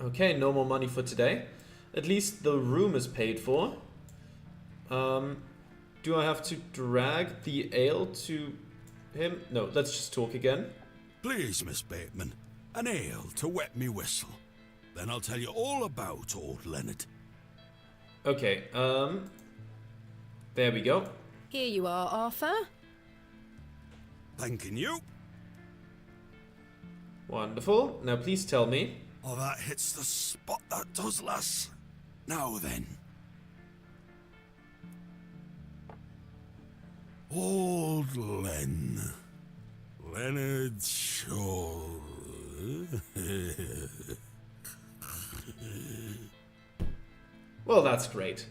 Okay, no more money for today. At least the room is paid for. Do I have to drag the ale to him? No, let's just talk again. Please, Miss Bateman, an ale to wet me whistle. Then I'll tell you all about old Leonard. Okay, there we go. Here you are, Arthur. Thanking you. Wonderful. Now please tell me. Oh, that hits the spot, that does, lass. Now then. Old Len. Leonard Shaw. Well, that's great.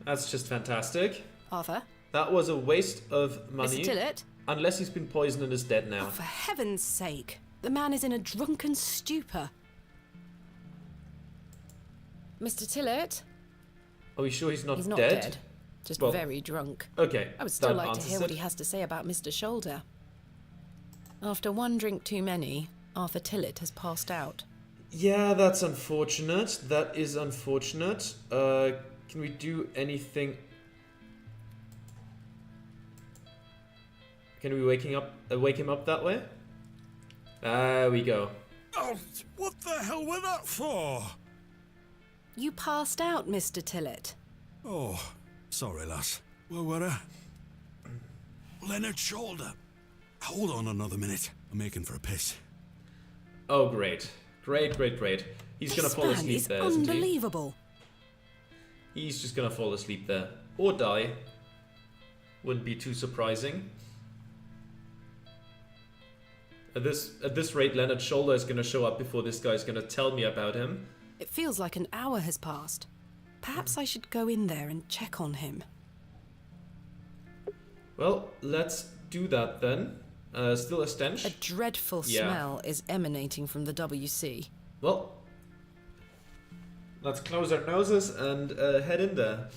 That's just fantastic. Arthur? That was a waste of money. Mr. Tillett? Unless he's been poisoned and is dead now. Oh, for heaven's sake. The man is in a drunken stupor. Mr. Tillett? Are we sure he's not dead? He's not dead. Just Well, very drunk. Okay. I would still that like to answers hear what it. he has to say about Mr. Shoulder. After one drink too many, Arthur Tillett has passed out. Yeah, that's unfortunate. That is unfortunate. Can we do anything? Can we wake him up that way? There we go. Oh, what the hell were that for? You passed out, Mr. Tillett. Oh, sorry, lass. Where were I? Leonard Shoulder. Hold on another minute. I'm making for a piss. Oh, great. Great. He's gonna fall asleep This there, man is isn't he? unbelievable. He's just gonna fall asleep there. Or die. Wouldn't be too surprising. At this rate, Leonard's Shoulder is gonna show up before this guy's gonna tell me about him. It feels like an hour has passed. Perhaps I should go in there and check on him. Well, let's do that then. Still a stench? A dreadful smell is emanating from the WC. Well, let's close our noses and head in there.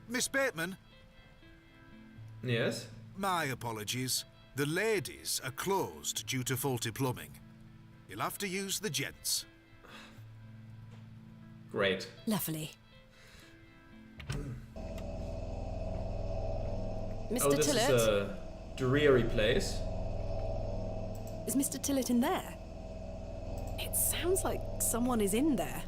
Miss Bateman, Yes? my apologies. The ladies are closed due to faulty plumbing. You'll have to use the gents. Great. Lovely. Mr. Oh, this Tillett? is a dreary place. Is Mr. Tillett in there? It sounds like someone is in there.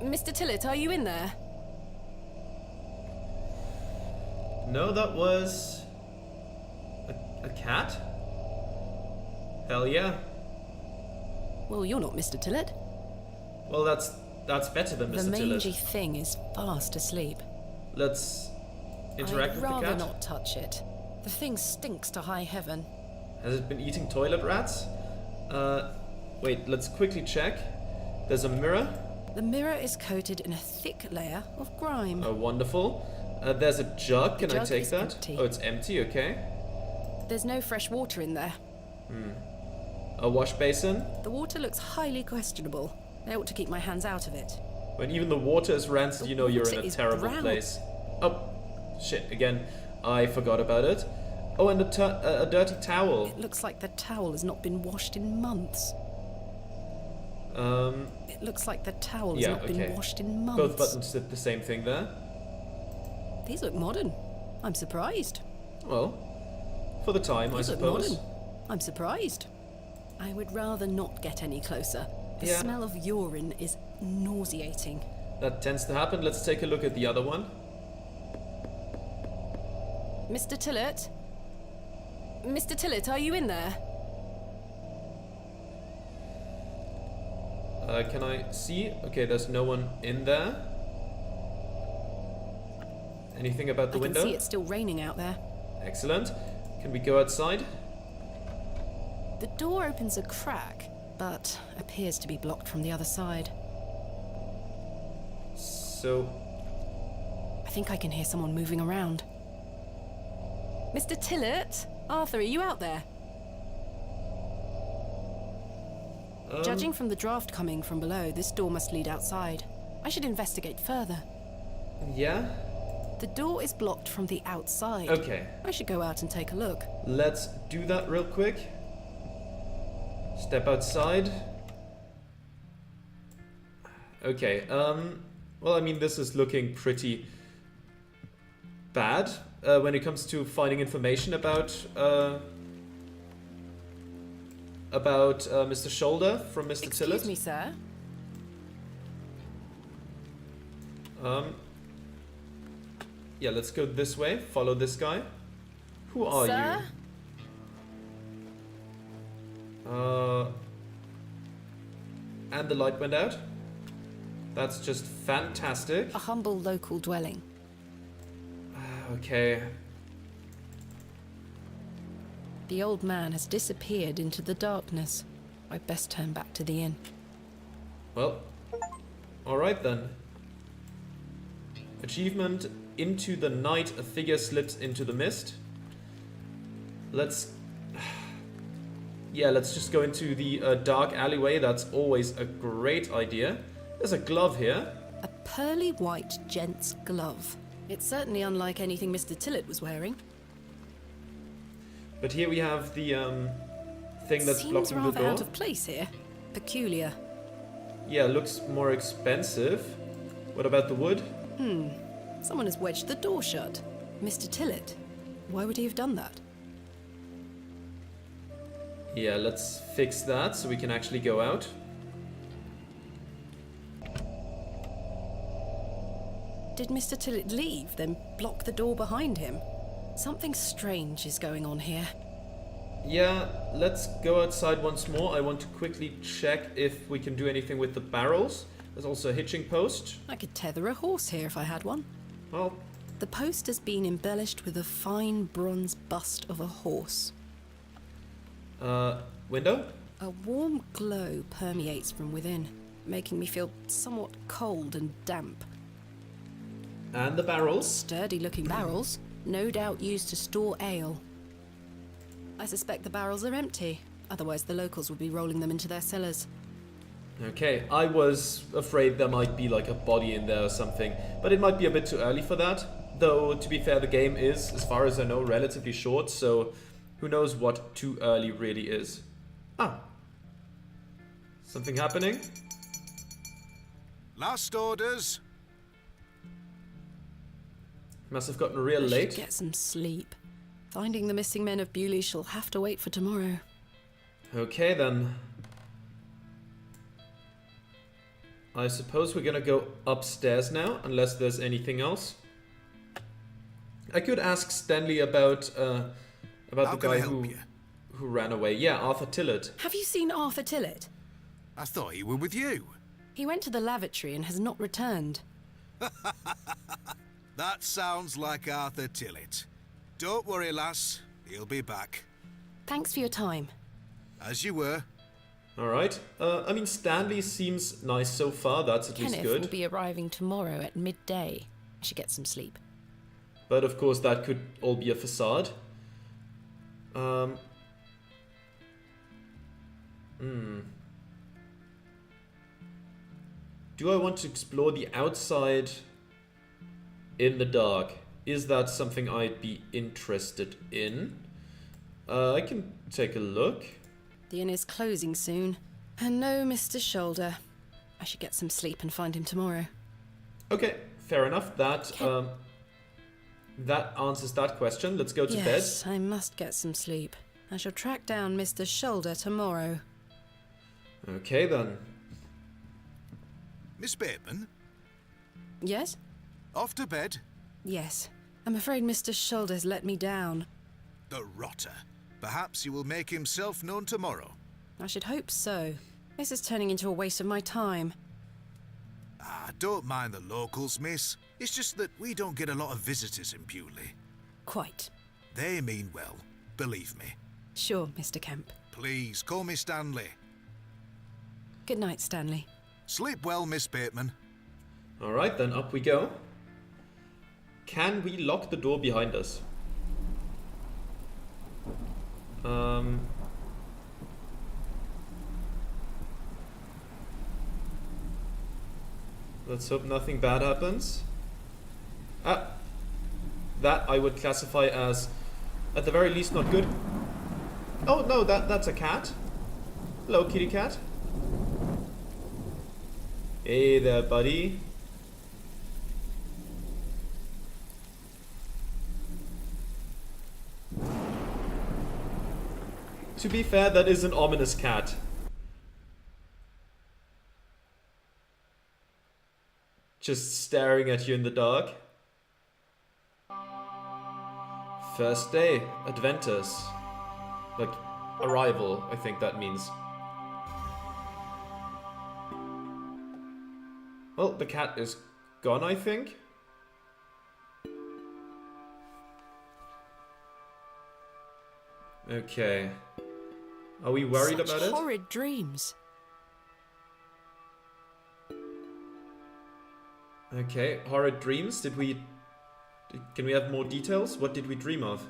Mr. Tillett, are you in there? No, that was... a cat? Hell yeah. Well, you're not Mr. Tillett. Well, that's better than The Mr. mangy Tillett. thing is fast asleep. Let's interact I'd with the rather cat. not touch it. The thing stinks to high heaven. Has it been eating toilet rats? Wait, let's quickly check. There's a mirror. The mirror is coated in a thick layer of grime. Oh, wonderful. There's a jug. Can I jug take is that? empty. Oh, it's empty, okay. There's no fresh water in there. A wash basin. The water looks highly questionable. I ought to keep my hands out of it. When even the water is rancid, you know you're in water a is terrible brown. place. Oh, shit, again. I forgot about it. Oh, and a dirty towel. It looks like the towel has not been washed in months. It looks like the towel has Yeah, not okay. been washed in months. Both buttons did the same thing there. These look modern. I'm surprised. Well, for the time, I These look suppose. modern. I'm surprised. I would rather not get any closer. The Yeah. smell of urine is nauseating. That tends to happen. Let's take a look at the other one. Mr. Tillett? Mr. Tillett, are you in there? Can I see? Okay, there's no one in there. Anything about the I window? can see it's still raining out there. Excellent. Can we go outside? The door opens a crack, but appears to be blocked from the other side. So, I think I can hear someone moving around. Mr. Tillett? Arthur, are you out there? Judging from the draft coming from below, this door must lead outside. I should investigate further. yeah? The door is blocked from the outside. Okay, I should go out and take a look. let's do that real quick. Step outside. Okay, well, I mean, this is looking pretty bad when it comes to finding information about Mr. Shoulder from Mr. Tillett. Excuse me, sir. Yeah, let's go this way. Follow this guy. Who are Sir? you? And the light went out. That's just fantastic. A humble local dwelling. Okay. The old man has disappeared into the darkness. I'd best turn back to the inn. Well, alright then. Achievement: into the night, a figure slips into the mist. Let's... Yeah, let's just go into the dark alleyway. That's always a great idea. There's a glove here. A pearly white gent's glove. It's certainly unlike anything Mr. Tillett was wearing. But here we have the thing that's Seems blocking the rather door. out of place here. Peculiar. Yeah, looks more expensive. What about the wood? Someone has wedged the door shut. Mr. Tillett. Why would he have done that? Yeah, let's fix that so we can actually go out. Did Mr. Tillett leave, then block the door behind him? Something strange is going on here. Yeah, let's go outside once more. I want to quickly check if we can do anything with the barrels. There's also a hitching post. I could tether a horse here if I had one. Well, The post has been embellished with a fine bronze bust of a horse. window? A warm glow permeates from within, making me feel somewhat cold and damp. And the barrels? Sturdy-looking barrels, no doubt used to store ale. I suspect the barrels are empty, otherwise the locals would be rolling them into their cellars. Okay, I was afraid there might be like a body in there or something, but it might be a bit too early for that. Though, to be fair, the game is, as far as I know, relatively short, so who knows what too early really is. Ah. Something happening? Last orders. Must have gotten real I should late. get some sleep. Finding the missing men of Bewley shall have to wait for tomorrow. Okay then. I suppose we're gonna go upstairs now, unless there's anything else. I could ask Stanley about How the can guy I help you? who ran away. Yeah, Arthur Tillett. Have you seen Arthur Tillett? I thought you were with you. He went to the lavatory and has not returned. That sounds like Arthur Tillett. Don't worry, lass. He'll be back. Thanks for your time. As you were. Alright. I mean, Stanley seems nice so far. That's at least Kenneth good. will be arriving tomorrow at midday. I should get some sleep. But of course, that could all be a facade. Do I want to explore the outside in the dark? Is that something I'd be interested in? I can take a look. The inn is closing soon. And no Mr. Shoulder. I should get some sleep and find him tomorrow. Okay, fair enough. That answers that question. Let's go to bed. Yes, I must get some sleep. I shall track down Mr. Shoulder tomorrow. Okay then. Miss Bateman, Yes? off to bed. Yes. I'm afraid Mr. Shoulder's let me down. The rotter. Perhaps he will make himself known tomorrow. I should hope so. This is turning into a waste of my time. Ah, don't mind the locals, miss. It's just that we don't get a lot of visitors in Bewley. Quite. They mean well, believe me. Sure, Mr. Kemp. Please, call me Stanley. Good night, Stanley. Sleep well, Miss Bateman. Alright, then up we go. Can we lock the door behind us? Let's hope nothing bad happens. Ah, that I would classify as, at the very least, not good. Oh no, that's a cat. Hello, kitty cat. Hey there, buddy. To be fair, that is an ominous cat. Just staring at you in the dark. First day, Adventus. Like, arrival, I think that means. Well, the cat is gone, I think. Okay. Are we worried Such about it? horrid dreams. Okay, horrid dreams. Can we have more details? What did we dream of?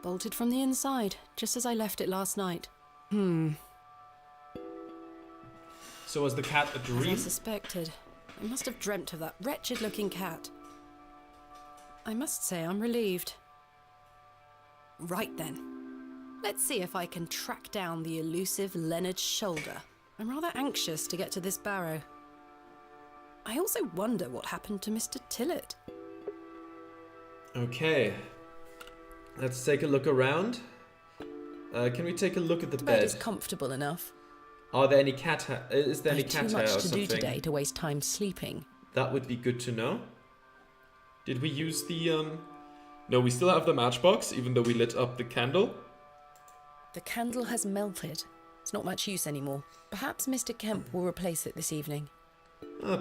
Bolted from the inside, just as I left it last night. So was the cat a As I dream? suspected. I must have dreamt of that wretched-looking cat. I must say I'm relieved. Right then. Let's see if I can track down the elusive Leonard Shoulder. I'm rather anxious to get to this Barrow. I also wonder what happened to Mr. Tillett. Okay. Let's take a look around. Can we take a look at the The bed bed? is comfortable enough. Are there any cat is there any I've cat too hair or much to do something? today to waste time sleeping. That would be good to know. Did we use the No, we still have the matchbox, even though we lit up the candle. The candle has melted. It's not much use anymore. Perhaps Mr. Kemp will replace it this evening.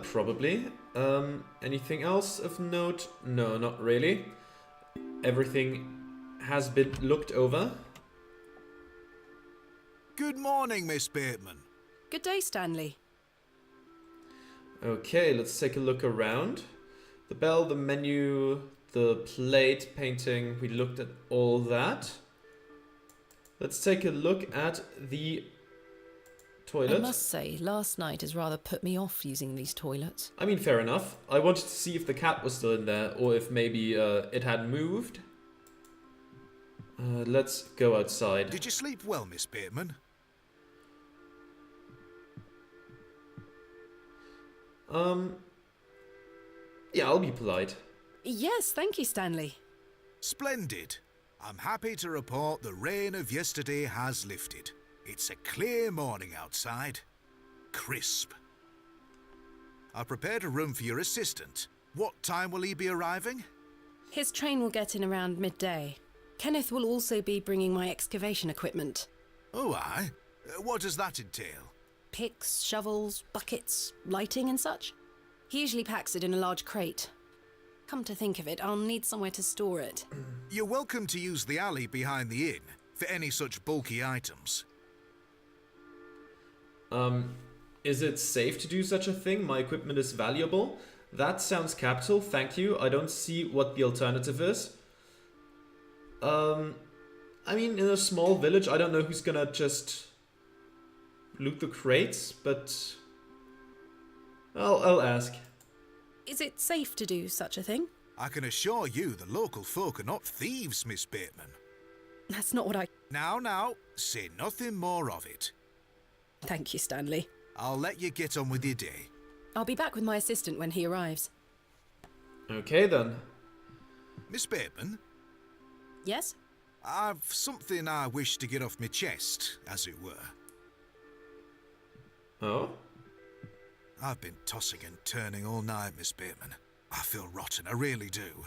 Probably. Anything else of note? No, not really. Everything has been looked over. Good morning, Miss Bateman. Good day, Stanley. Okay, let's take a look around. The bell, the menu, the plate, painting, we looked at all that. Let's take a look at the toilet. I must say, last night has rather put me off using these toilets. I mean, fair enough. I wanted to see if the cat was still in there, or if maybe it had moved. Let's go outside. Did you sleep well, Miss Bateman? Yeah, I'll be polite. Yes, thank you, Stanley. Splendid. I'm happy to report the rain of yesterday has lifted. It's a clear morning outside. Crisp. I prepared a room for your assistant. What time will he be arriving? His train will get in around midday. Kenneth will also be bringing my excavation equipment. Oh, aye. What does that entail? Picks, shovels, buckets, lighting and such. He usually packs it in a large crate. Come to think of it, I'll need somewhere to store it. You're welcome to use the alley behind the inn for any such bulky items. Is it safe to do such a thing? My equipment is valuable. That sounds capital, thank you. I don't see what the alternative is. I mean, in a small village, I don't know who's gonna just loot the crates, but I'll ask. Is it safe to do such a thing? I can assure you the local folk are not thieves, Miss Bateman. That's not what I... Now, say nothing more of it. Thank you, Stanley. I'll let you get on with your day. I'll be back with my assistant when he arrives. Okay then. Miss Bateman, Yes? I've something I wish to get off my chest, as it were. Oh? I've been tossing and turning all night, Miss Bateman. I feel rotten, I really do.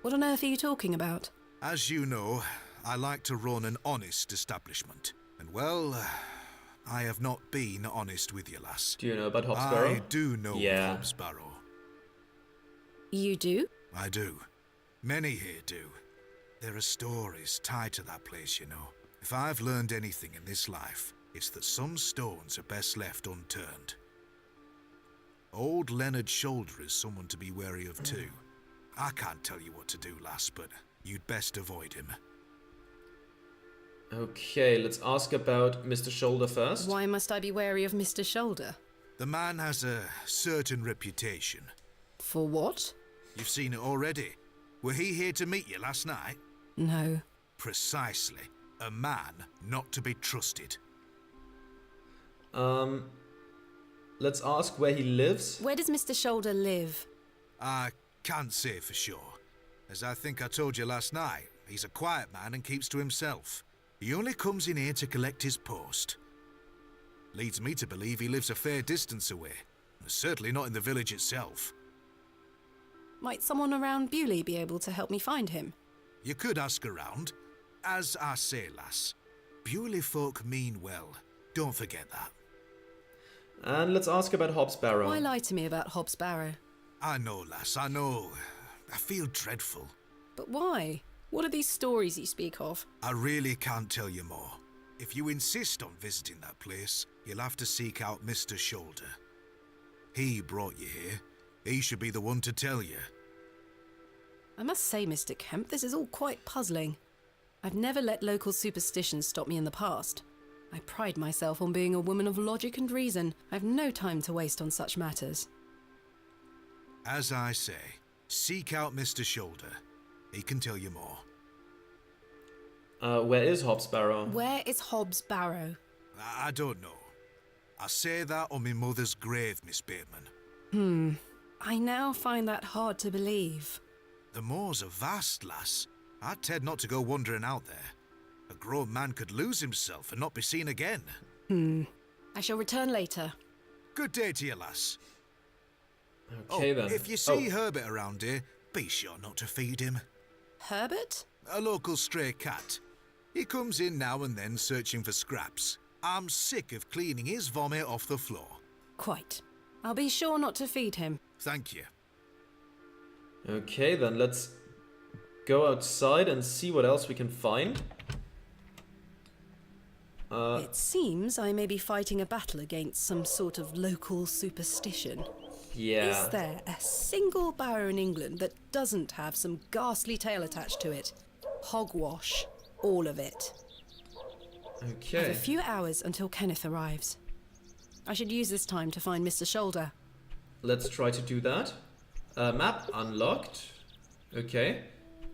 What on earth are you talking about? As you know, I like to run an honest establishment. And well, I have not been honest with you, lass. Do you know about Hobsborough? I do know Yeah. of Hobsborough. You do? I do. Many here do. There are stories tied to that place, you know. If I've learned anything in this life, it's that some stones are best left unturned. Old Leonard Shoulder is someone to be wary of too. I can't tell you what to do, lass, but you'd best avoid him. Okay, let's ask about Mr. Shoulder first. Why must I be wary of Mr. Shoulder? The man has a certain reputation. For what? You've seen it already. Were he here to meet you last night? No. Precisely. A man not to be trusted. Let's ask where he lives. Where does Mr. Shoulder live? I can't say for sure. As I think I told you last night, he's a quiet man and keeps to himself. He only comes in here to collect his post. Leads me to believe he lives a fair distance away. Certainly not in the village itself. Might someone around Bewley be able to help me find him? You could ask around. As I say, lass, Bewley folk mean well. Don't forget that. And let's ask about Hob's Barrow. Why lie to me about Hob's Barrow? I know, lass, I know. I feel dreadful. But why? What are these stories you speak of? I really can't tell you more. If you insist on visiting that place, you'll have to seek out Mr. Shoulder. He brought you here. He should be the one to tell you. I must say, Mr. Kemp, this is all quite puzzling. I've never let local superstitions stop me in the past. I pride myself on being a woman of logic and reason. I've no time to waste on such matters. As I say, seek out Mr. Shoulder. He can tell you more. Where is Hob's Barrow? Where is Hob's Barrow? I don't know. I say that on my mother's grave, Miss Bateman. I now find that hard to believe. The moors are vast, lass. I'd Ted not to go wandering out there. A grown man could lose himself and not be seen again. I shall return later. Good day to you, lass. Okay then. If you see Herbert around here, be sure not to feed him. Herbert? A local stray cat. He comes in now and then searching for scraps. I'm sick of cleaning his vomit off the floor. Quite. I'll be sure not to feed him. Thank you. Okay then, let's go outside and see what else we can find. It seems I may be fighting a battle against some sort of local superstition. Yeah. Is there a single barrow in England that doesn't have some ghastly tale attached to it? Hogwash. All of it. I have Okay. a few hours until Kenneth arrives. I should use this time to find Mr. Shoulder. Let's try to do that. Map unlocked. Okay.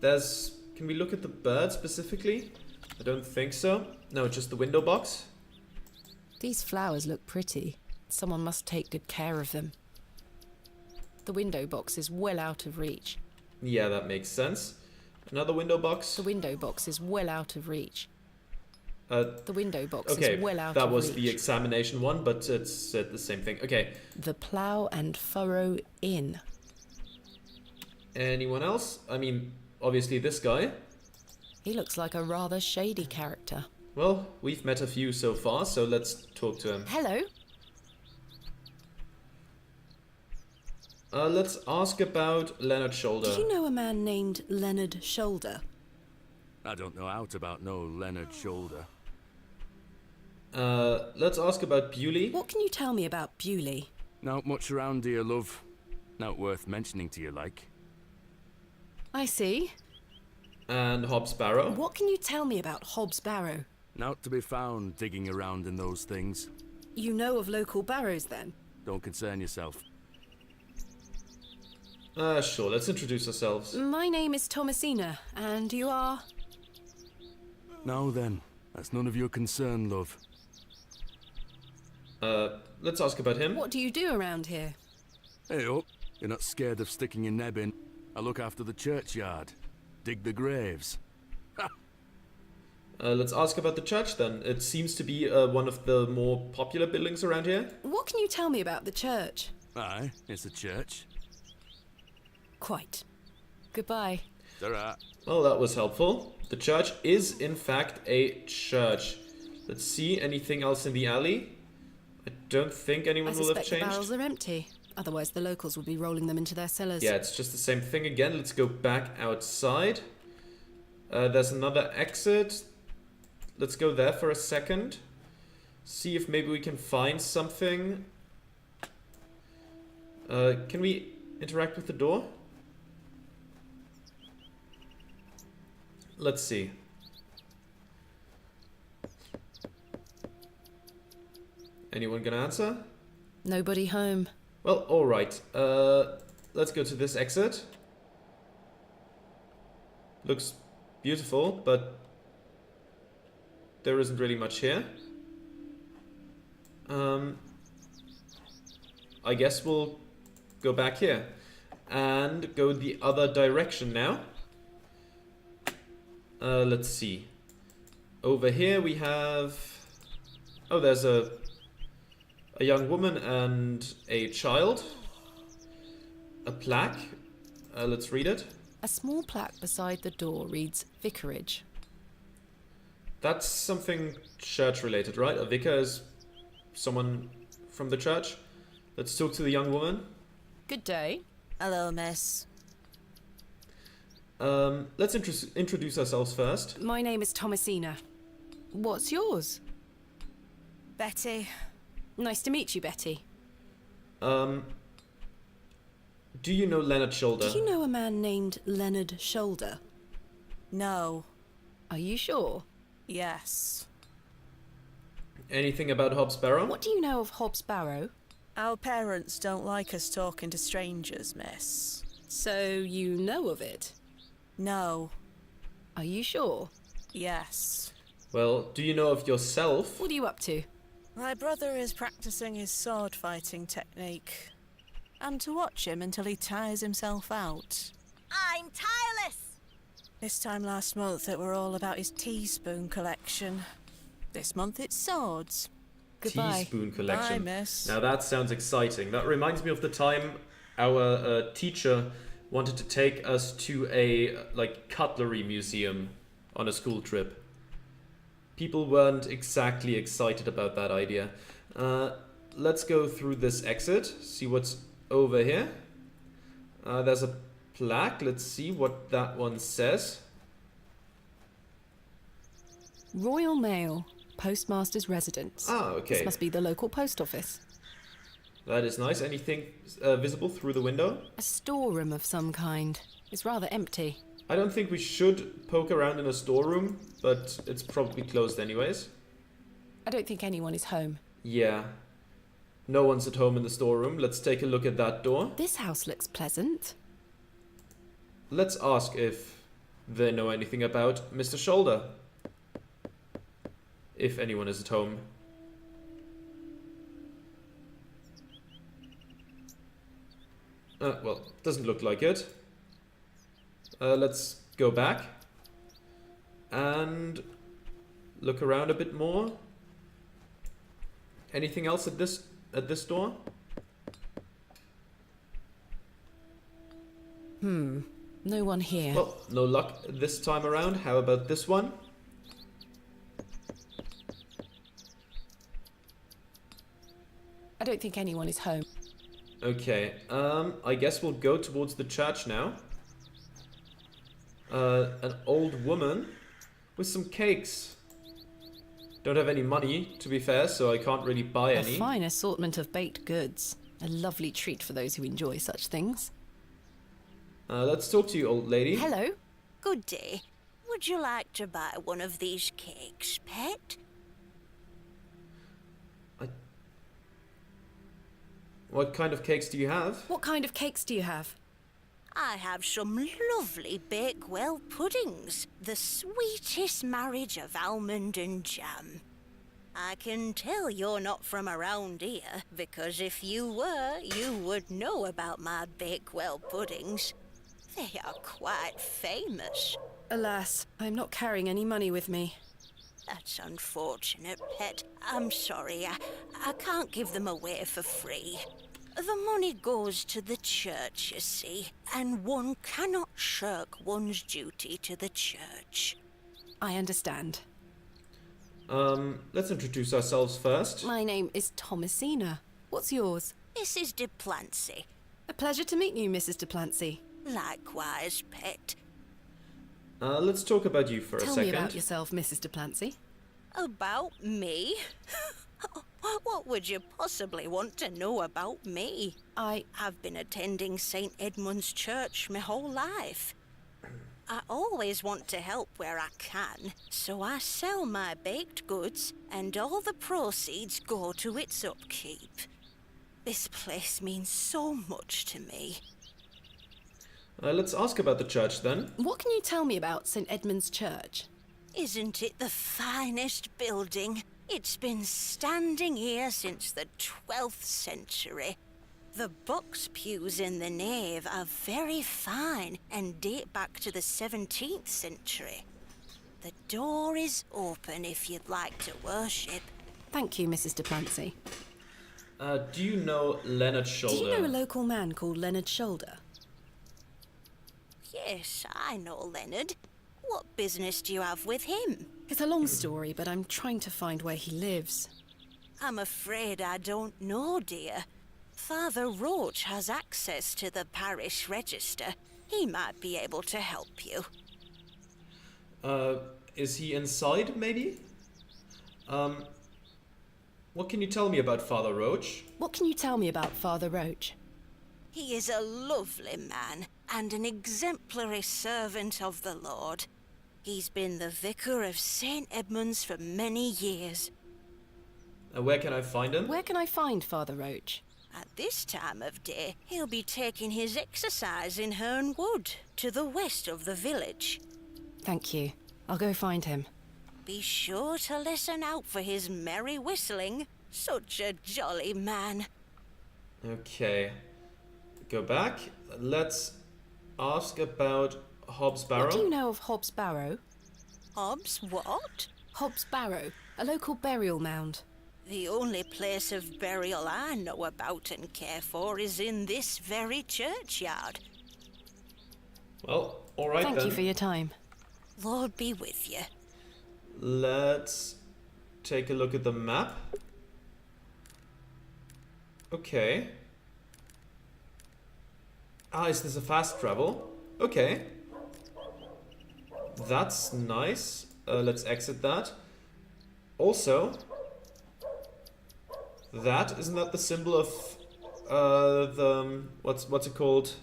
Can we look at the bird specifically? I don't think so. No, just the window box. These flowers look pretty. Someone must take good care of them. The window box is well out of reach. Yeah, that makes sense. Another window box. The window box is well out of reach. The window box okay, is well out that of was reach. the examination one, but it said the same thing. Okay. The Plough and Furrow Inn. Anyone else? I mean, obviously this guy. He looks like a rather shady character. Well, we've met a few so far, so let's talk to him. Hello. Let's ask about Leonard Shoulder. Do you know a man named Leonard Shoulder? I don't know out about no Leonard Shoulder. Let's ask about Bewley. What can you tell me about Bewley? Not much around here, love. Not worth mentioning to you, like. I see. And Hob's Barrow. What can you tell me about Hob's Barrow? Not to be found digging around in those things. You know of local barrows, then? Don't concern yourself. Sure, let's introduce ourselves. My name is Thomasina, and you are... Now then, that's none of your concern, love. Let's ask about him. What do you do around here? Hey up, you're not scared of sticking your neb in. I look after the churchyard. Dig the graves. Let's ask about the church then. It seems to be one of the more popular buildings around here. What can you tell me about the church? Aye, it's a church. Quite. Goodbye. Ta-ra. Well, that was helpful. The church is, in fact, a church. Let's see, anything else in the alley? I don't think I anyone will have suspect the barrels changed. are empty. Otherwise, the locals would be rolling them into their cellars. Yeah, it's just the same thing again. Let's go back outside. There's another exit. Let's go there for a second. See if maybe we can find something. Can we interact with the door? Let's see. Anyone gonna answer? Nobody home. Well, alright. Let's go to this exit. Looks beautiful, but there isn't really much here. I guess we'll go back here and go the other direction now. Let's see. Over here we have... Oh, there's a young woman and a child. A plaque. Let's read it. A small plaque beside the door reads Vicarage. That's something church related, right? A vicar is someone from the church. Let's talk to the young woman. Good day. Hello, miss. Let's introduce ourselves first. My name is Thomasina. What's yours? Betty. Nice to meet you, Betty. Do you know Leonard Shoulder? Do you know a man named Leonard Shoulder? No. Are you sure? Yes. Anything about Hobbs Barrow? What do you know of Hobbs Barrow? Our parents don't like us talking to strangers, miss. So you know of it? No. Are you sure? Yes. Well, do you know of yourself? What are you up to? My brother is practicing his sword fighting technique. I'm to watch him until he tires himself out. I'm tireless! This time last month it were all about his teaspoon collection. This month it's swords. Goodbye. Teaspoon collection. Bye, miss. Now that sounds exciting. That reminds me of the time our teacher wanted to take us to a cutlery museum on a school trip. People weren't exactly excited about that idea. Let's go through this exit, see what's over here. There's a plaque. Let's see what that one says. Royal Mail, Postmaster's Residence. Ah, okay. This must be the local post office. That is nice. Anything visible through the window? A storeroom of some kind. It's rather empty. I don't think we should poke around in a storeroom, but it's probably closed anyways. I don't think anyone is home. Yeah. No one's at home in the storeroom. Let's take a look at that door. This house looks pleasant. Let's ask if they know anything about Mr. Shoulder. If anyone is at home. Well, doesn't look like it. Let's go back and look around a bit more. Anything else at this door? No one here. Well, no luck this time around. How about this one? I don't think anyone is home. Okay, I guess we'll go towards the church now. An old woman with some cakes. Don't have any money, to be fair, so I can't really buy A any. fine assortment of baked goods. A lovely treat for those who enjoy such things. Let's talk to you, old lady. Hello. Good day. Would you like to buy one of these cakes, pet? What kind of cakes do you have? What kind of cakes do you have? I have some lovely Bakewell puddings. The sweetest marriage of almond and jam. I can tell you're not from around here, because if you were, you would know about my Bakewell puddings. They are quite famous. Alas, I'm not carrying any money with me. That's unfortunate, pet. I'm sorry, I can't give them away for free. The money goes to the church, you see, and one cannot shirk one's duty to the church. I understand. Let's introduce ourselves first. My name is Thomasina. What's yours? Mrs. de Plancy. A pleasure to meet you, Mrs. de Plancy. Likewise, pet. Let's talk about you for a Tell second. me about yourself, Mrs. de Plancy. About me? What would you possibly want to know about me? I've been attending St. Edmund's Church my whole life. I always want to help where I can, so I sell my baked goods, and all the proceeds go to its upkeep. This place means so much to me. Let's ask about the church then. What can you tell me about St. Edmund's Church? Isn't it the finest building? It's been standing here since the 12th century. The box pews in the nave are very fine and date back to the 17th century. The door is open if you'd like to worship. Thank you, Mrs. Duplancy. Do you know Leonard Shoulder? Do you know a local man called Leonard Shoulder? Yes, I know Leonard. What business do you have with him? It's a long story, but I'm trying to find where he lives. I'm afraid I don't know, dear. Father Roach has access to the parish register. He might be able to help you. Is he inside, maybe? What can you tell me about Father Roach? What can you tell me about Father Roach? He is a lovely man and an exemplary servant of the Lord. He's been the vicar of St. Edmund's for many years. Where can I find him? Where can I find Father Roach? At this time of day, he'll be taking his exercise in Herne Wood, to the west of the village. Thank you. I'll go find him. Be sure to listen out for his merry whistling. Such a jolly man. Okay. Go back. Let's ask about Hobbs Barrow. What do you know of Hobbs Barrow? Hobbs what? Hobbs Barrow, a local burial mound. The only place of burial I know about and care for is in this very churchyard. Well, alright then. Thank you for your time. Lord be with you. Let's take a look at the map. Okay. Is this a fast travel? Okay. That's nice. Let's exit that. Also, isn't that the symbol of the what's it called?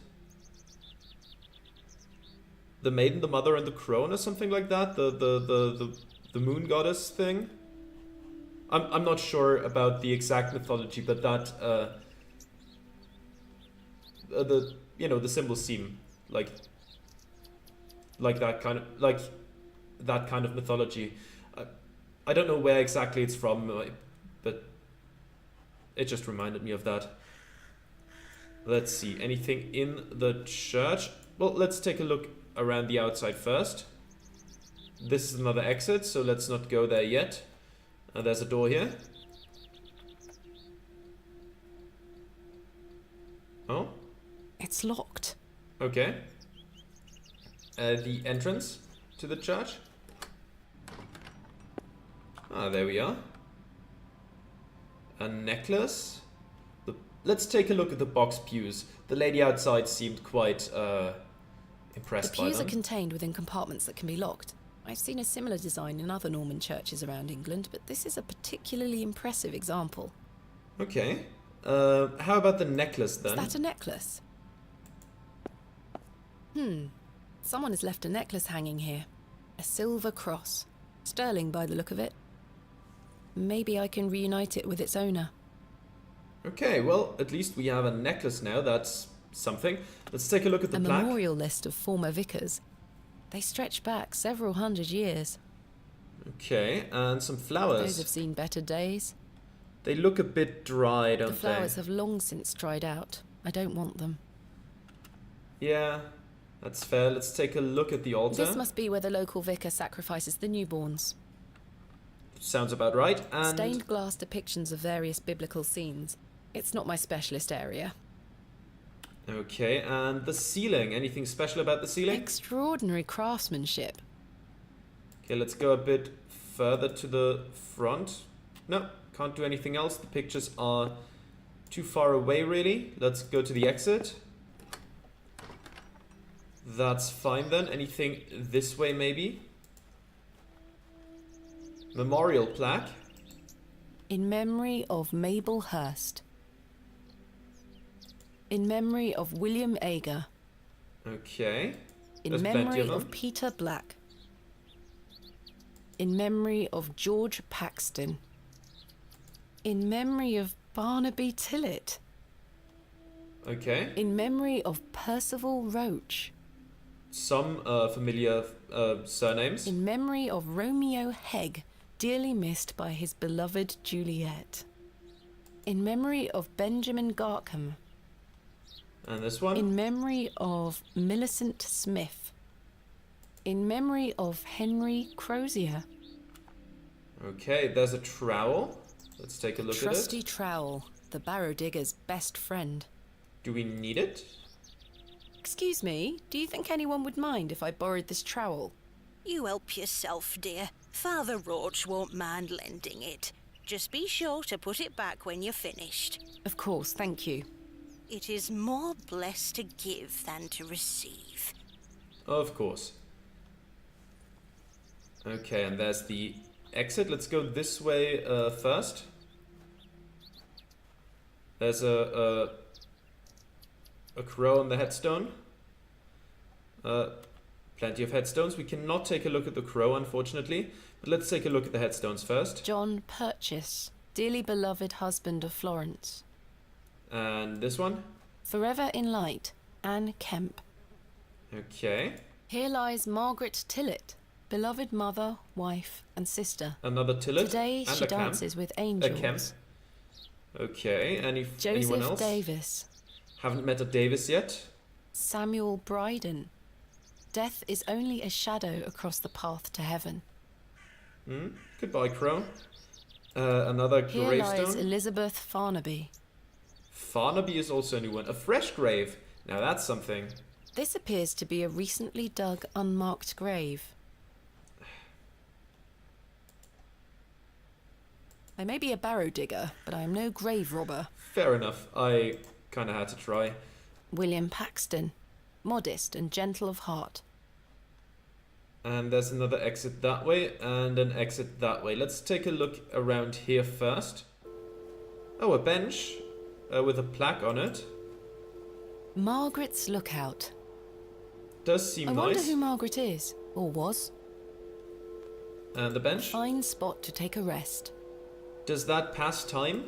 The maiden, the mother, and the crone, or something like that. The moon goddess thing. I'm not sure about the exact mythology, but that the symbols seem like that kind of mythology. I don't know where exactly it's from, but it just reminded me of that. Let's see, anything in the church? Well, let's take a look around the outside first. This is another exit, so let's not go there yet. There's a door here. Oh? It's locked. Okay. The entrance to the church. There we are. A necklace. Let's take a look at the box pews. The lady outside seemed quite impressed by them. The pews are contained within compartments that can be locked. I've seen a similar design in other Norman churches around England, but this is a particularly impressive example. Okay. How about the necklace then? Is that a necklace? Someone has left a necklace hanging here. A silver cross. Sterling by the look of it. Maybe I can reunite it with its owner. Okay, well, at least we have a necklace now. That's something. Let's take a look at the A plaque. memorial list of former vicars. They stretch back several hundred years. Okay, and some flowers. Those have seen better days. They look a bit dry, don't The flowers have long since dried out. I don't want them. Yeah, that's fair. Let's take a look at the altar. This must be where the local vicar sacrifices the newborns. Sounds about right. And Stained glass depictions of various biblical scenes. It's not my specialist area. okay, and the ceiling. Anything special about the ceiling? Extraordinary craftsmanship. Okay, let's go a bit further to the front. No, can't do anything else. The pictures are too far away, really. Let's go to the exit. That's fine then. Anything this way, maybe? Memorial plaque. In memory of Mabel Hurst. In memory of William Ager. Okay. In There's plenty memory of them. of Peter Black. In memory of George Paxton. In memory of Barnaby Tillett. Okay. In memory of Percival Roach. Some familiar surnames. In memory of Romeo Hegg, dearly missed by his beloved Juliet. In memory of Benjamin Garkham. And this one? In memory of Millicent Smith. In memory of Henry Crozier. Okay, there's a trowel. Let's take a look at it. Trusty trowel, the Barrow digger's best friend. Do we need it? Excuse me, do you think anyone would mind if I borrowed this trowel? You help yourself, dear. Father Roach won't mind lending it. Just be sure to put it back when you're finished. Of course, thank you. It is more blessed to give than to receive. Of course. Okay, and there's the exit. Let's go this way first. There's a crow on the headstone. Plenty of headstones. We cannot take a look at the crow, unfortunately. But let's take a look at the headstones first. John Purchase, dearly beloved husband of Florence. And this one? Forever in light, Anne Kemp. Okay. Here lies Margaret Tillett, beloved mother, wife, and sister. Another Tillet. Today and she a Kemp. dances with A angels. Kemp. Okay, anyone Joseph else? Davis, Haven't met a Davis yet. Samuel Bryden. Death is only a shadow across the path to heaven. Goodbye, crow. Another Here lies gravestone. Elizabeth Farnaby. Farnaby is also a new one. A fresh grave. Now that's something. This appears to be a recently dug, unmarked grave. I may be a barrow digger, but I am no grave robber. Fair enough. I kind of had to try. William Paxton, modest and gentle of heart. And there's another exit that way and an exit that way. Let's take a look around here first. Oh, a bench with a plaque on it. Margaret's Lookout. Does seem I wonder nice. who Margaret is, or was. And the bench. Fine spot to take a rest. Does that pass time?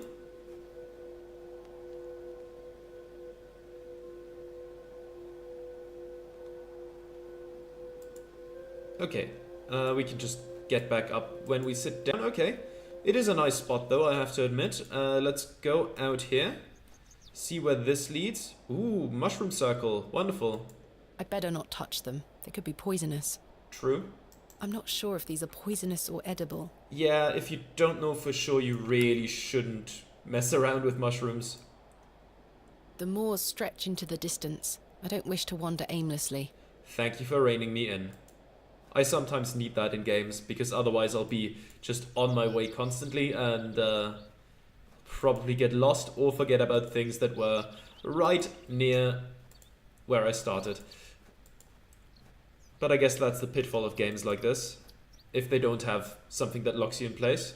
Okay, we can just get back up when we sit down. Okay, it is a nice spot though, I have to admit. Let's go out here, see where this leads. Ooh, mushroom circle, wonderful. I'd better not touch them. They could be poisonous. True. I'm not sure if these are poisonous or edible. Yeah, if you don't know for sure, you really shouldn't mess around with mushrooms. The moors stretch into the distance. I don't wish to wander aimlessly. Thank you for reining me in. I sometimes need that in games, because otherwise I'll be just on my way constantly and probably get lost or forget about things that were right near where I started. But I guess that's the pitfall of games like this, if they don't have something that locks you in place.